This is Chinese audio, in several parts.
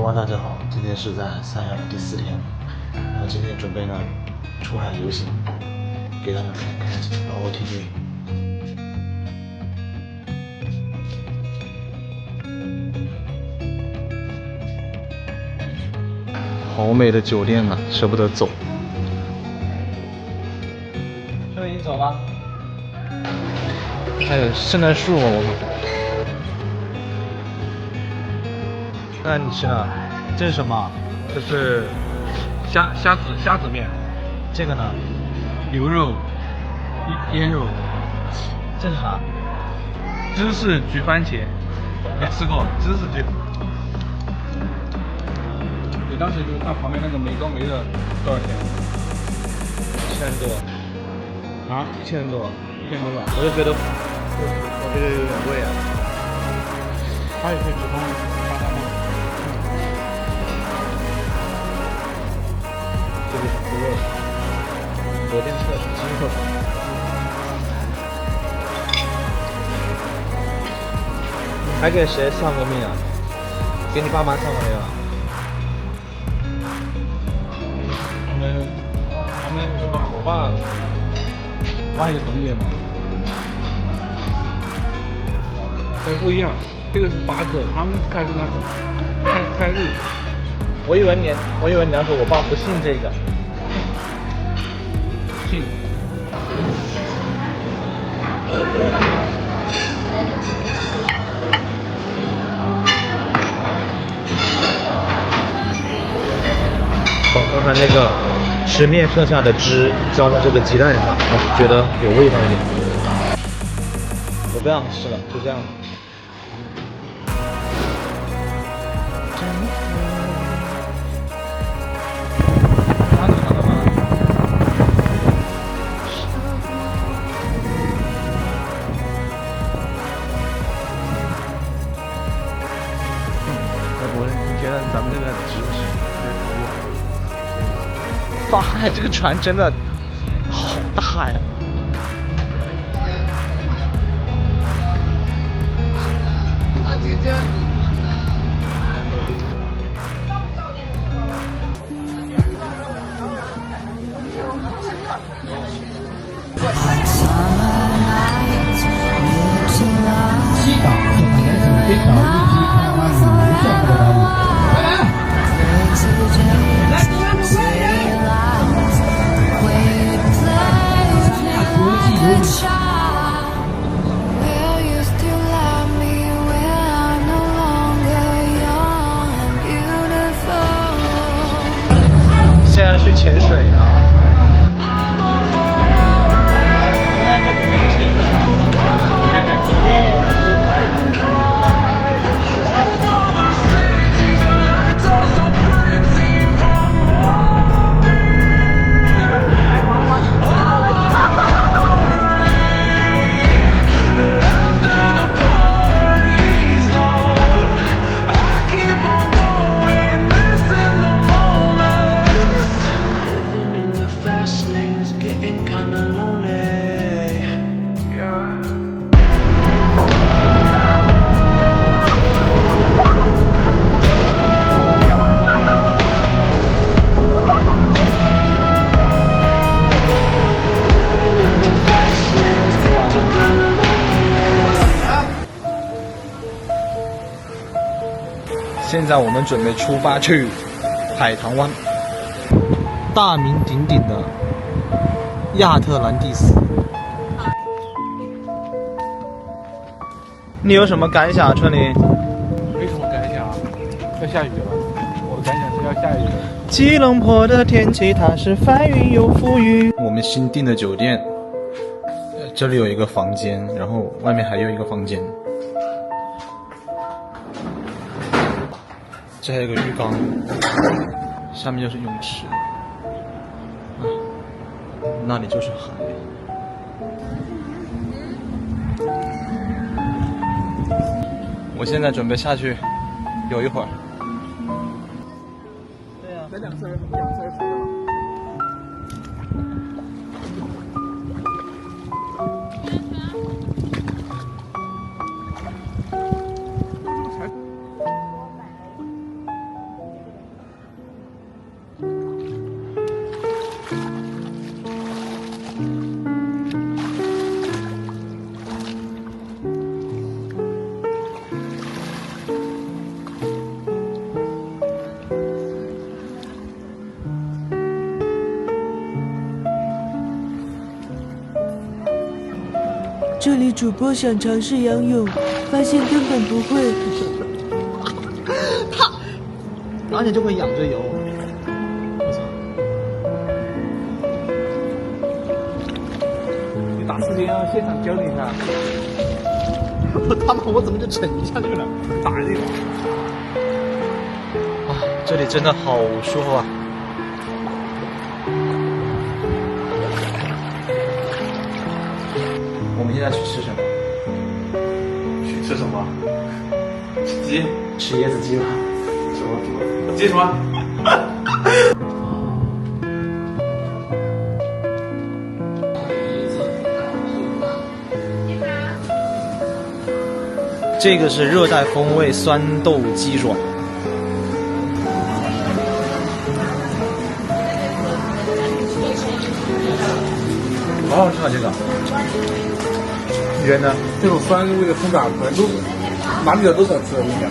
晚大家好，今天是在3亚的第4天，然后今天准备呢出海游行，给大家看看OOTD。好美的酒店啊，舍不得走。兄弟，你走吧。还有圣诞树啊，我们。那你吃呢？这是什么？这是虾子面，这个呢？牛肉、腌肉。这是啥？芝士焗番茄，没吃过芝士焗。你当时就是看旁边那个美高梅的多少钱1000多。啊？1000多吧。我就觉得有点贵啊。它也可以直通巴拿马。这个是猪肉，昨天吃的是鸡肉。还给谁算过命啊？给你爸妈算过没有？他们什么？我爸也同意嘛。但不一样，这个是8克，他们开是那种开日。我以为你要说我爸不信这个。信。刚才那个吃面剩下的汁浇在这个鸡蛋上，我觉得有味道一点。我不想吃了，就这样。你觉得咱们这个值不值？哇，这个船真的好大呀！西港是海南省边岛地区开发旅游项目的岛屿。现在去潜水啊！现在我们准备出发去海棠湾，大名鼎鼎的亚特兰蒂斯。你有什么感想啊，春林？没什么感想，要下雨了。我的感想是要下雨了。吉隆坡的天气它是翻云又覆雨。我们新订的酒店，这里有一个房间，然后外面还有一个房间。这还有个浴缸，下面就是泳池，那里就是海。我现在准备下去游一会儿。对呀，才2次2次。这里主播想尝试仰泳，发现根本不会。而且就会仰着游。你打时间啊，现场教你一下。他妈，我怎么就沉下去了？打这个。啊，这里真的好舒服啊！我们现在去吃什么？去吃什么？吃鸡？吃椰子鸡吧。什么？鸡什么？这个是热带风味酸豆鸡爪，好好吃啊！这个，你觉得呢？这种酸味的葱爪可能都哪里的都好吃，我跟你讲。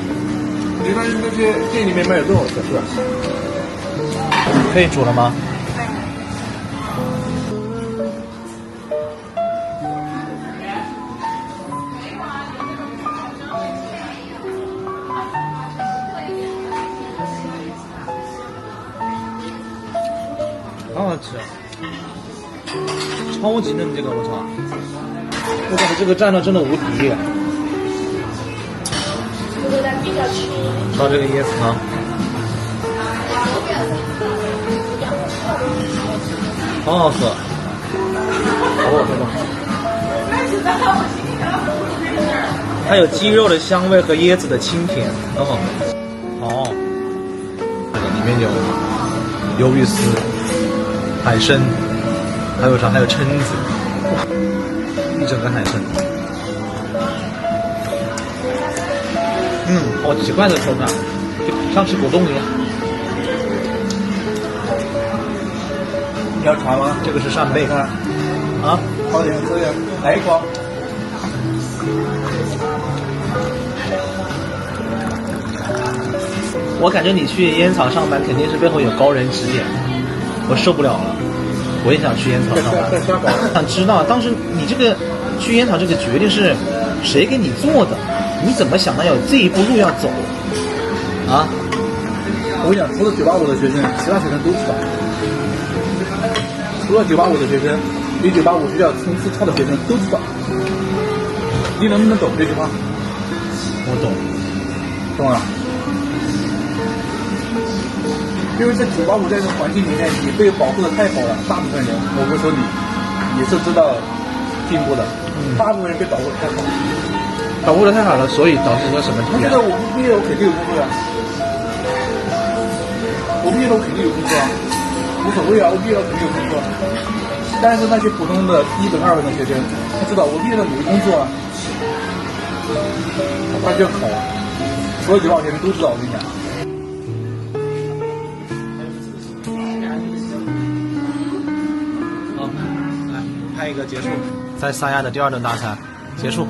一般那些店里面卖的都好吃，是吧？可以煮了吗？好好吃啊！超级嫩，这个我操！我感觉这个蘸料真的无敌。烧这个椰子汤，好好喝，好好喝吗？它有鸡肉的香味和椰子的清甜，很好喝。哦，这个里面有鱿鱼丝、海参，还有啥？还有蛏子，一整个海参。好奇怪的口感，就像吃果冻一样。你要尝吗？这个是扇贝看啊，好点，这个来一口。我感觉你去烟草上班肯定是背后有高人指点，我受不了了，我也想去烟草上班。想知道当时你这个去烟草这个决定是谁给你做的？你怎么想到有这一步路要走啊？我跟你讲，除了985的学生，其他学生都知道。除了985的学生，比985学校层次差的学生都知道。你能不能懂这句话？我懂，懂了。因为在985这样的环境里面，你被保护的太好了。大部分人，我不说你，也是知道进步的。大部分人被保护的太好了。保护的太好了，所以导致个什么？他觉得我不毕业我肯定有工作啊，我毕业了我肯定有工作啊，无所谓啊，我毕业了肯定有工作。但是那些普通的1本2本的学生，他知道我毕业了有工作啊，他就考，所有985学生都知道，我跟你讲。好，来拍一个结束，在三亚的第2顿大餐结束。